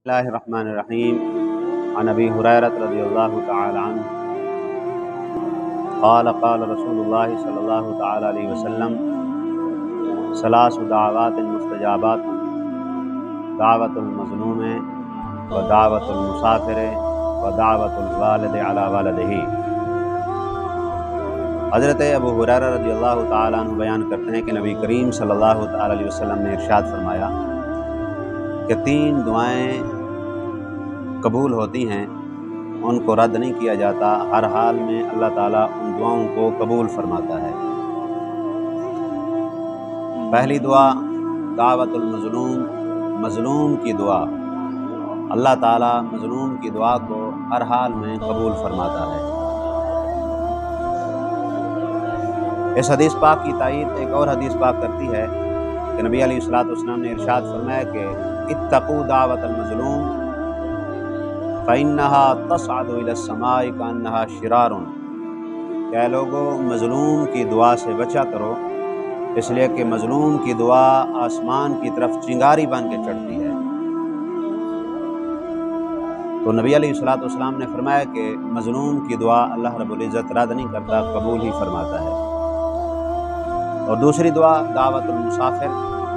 बिस्मिल्लाहिर्रहमानिर्रहीम। अन अबी हुरैरह रज़ियल्लाहु तआला अन्हु क़ाल क़ाल रसूलुल्लाह सल्लल्लाहु तआला अलैहि वसल्लम सलासु दाअवातिन मुस्तजाबातुन दावतुल मज़लूम व दावतुल मुसाफिर व दावतुल वालिद अला वलदिही। हज़रत अबू हुरैरा रज़ियल्लाहु तआला अन्हु बयान करते हैं कि नबी करीम सल्लल्लाहु तआला अलैहि वसल्लम ने इरशाद फरमाया कि 3 दुआएं कबूल होती हैं, उनको रद्द नहीं किया जाता। हर हाल में अल्लाह ताला उन दुआओं को कबूल फरमाता है। पहली दुआ दावतुल मज़लूम, मज़लूम की दुआ। अल्लाह ताला मज़लूम की दुआ को हर हाल में कबूल फरमाता है। इस हदीस पाक की तायीद एक और हदीस पाक करती है कि नबी अलैहिस्सलातु वस्सलाम ने इरशाद फरमाया कि इत्तक़ू दावतल मज़लूम फ़इन्नहा तस्अदु इलस्समाइ कअन्नहा शिरारुन। क्या लोगों, मज़लूम की दुआ से बचा करो, इसलिए कि मज़लूम की दुआ आसमान की तरफ चिंगारी बन के चढ़ती है। तो नबी अलैहिस्सलातु वस्सलाम ने फरमाया कि मज़लूम की दुआ अल्लाह रब्बुल इज़्ज़त रद्द नहीं करता, कबूल ही फरमाता है। और दूसरी दुआ दावतुल मुसाफिर,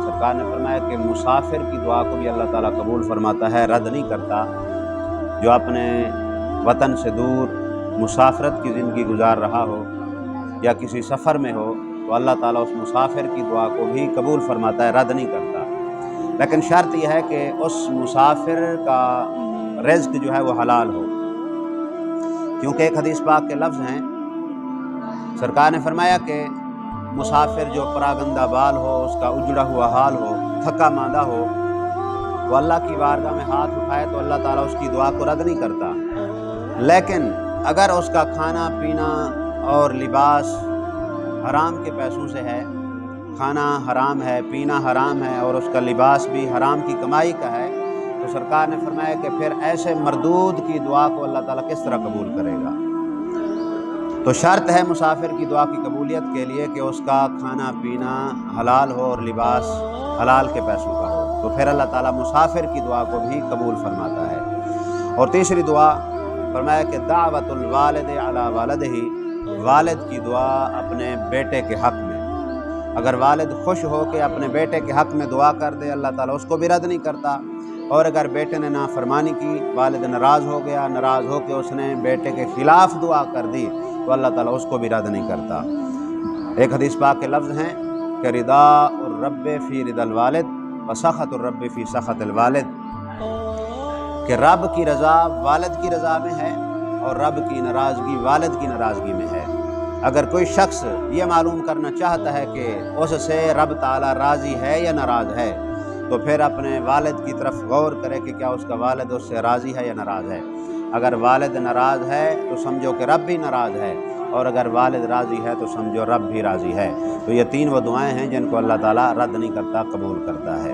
सरकार ने फरमाया कि मुसाफिर की दुआ को भी अल्लाह ताला कबूल फरमाता है, रद्द नहीं करता। जो अपने वतन से दूर मुसाफरत की ज़िंदगी गुजार रहा हो या किसी सफ़र में हो, तो अल्लाह ताला उस मुसाफिर की दुआ को भी कबूल फरमाता है, रद्द नहीं करता। लेकिन शर्त यह है कि उस मुसाफिर का रिज़्क़ जो है वो हलाल हो, क्योंकि एक हदीस पाक के लफ्ज़ हैं, सरकार ने फरमाया कि मुसाफिर जो परागंदा बाल हो, उसका उजड़ा हुआ हाल हो, थका मांदा हो, वो अल्लाह की बारगाह में हाथ उठाए तो अल्लाह ताला उसकी दुआ को रद्द नहीं करता। लेकिन अगर उसका खाना पीना और लिबास हराम के पैसों से है, खाना हराम है, पीना हराम है और उसका लिबास भी हराम की कमाई का है, तो सरकार ने फरमाया कि फिर ऐसे मरदूद की दुआ को अल्लाह ताला किस तरह कबूल करेगा। तो शर्त है मुसाफिर की दुआ की कबूलियत के लिए कि उसका खाना पीना हलाल हो और लिबास हलाल के पैसों का हो, तो फिर अल्लाह ताला मुसाफिर की दुआ को भी कबूल फरमाता है। और तीसरी दुआ फरमाया कि दावतुल वालिद अला वलदिही, वालिद की दुआ अपने बेटे के हक़ में। अगर वालिद खुश हो के अपने बेटे के हक़ में दुआ कर दे, अल्लाह ताला उसको भी रद्द नहीं करता। और अगर बेटे ने नाफरमानी की, वालिद नाराज़ हो गया, नाराज़ हो के उसने बेटे के ख़िलाफ़ दुआ कर दी, तो अल्लाह ताला उसको भी रद्द नहीं करता। एक हदीस पाक के लफ्ज़ हैं कि रिदाउर रब्बि फ़ी रिदल वालिद व सख़तुर रब्बि फ़ी सख़तिल वालिद, कि रब की रज़ा वालिद की रज़ा में है और रब की नाराज़गी वालिद की नाराज़गी में है। अगर कोई शख्स ये मालूम करना चाहता है कि उससे रब ताला राज़ी है या नाराज़ है, तो फिर अपने वालिद की तरफ गौर करे कि क्या उसका वालिद उससे राज़ी है या नाराज़ है। अगर वालिद नाराज़ है तो समझो कि रब भी नाराज़ है, और अगर वालिद राज़ी है तो समझो रब भी राज़ी है। तो ये 3 वो दुआएं हैं जिनको अल्लाह ताला रद्द नहीं करता, कबूल करता है।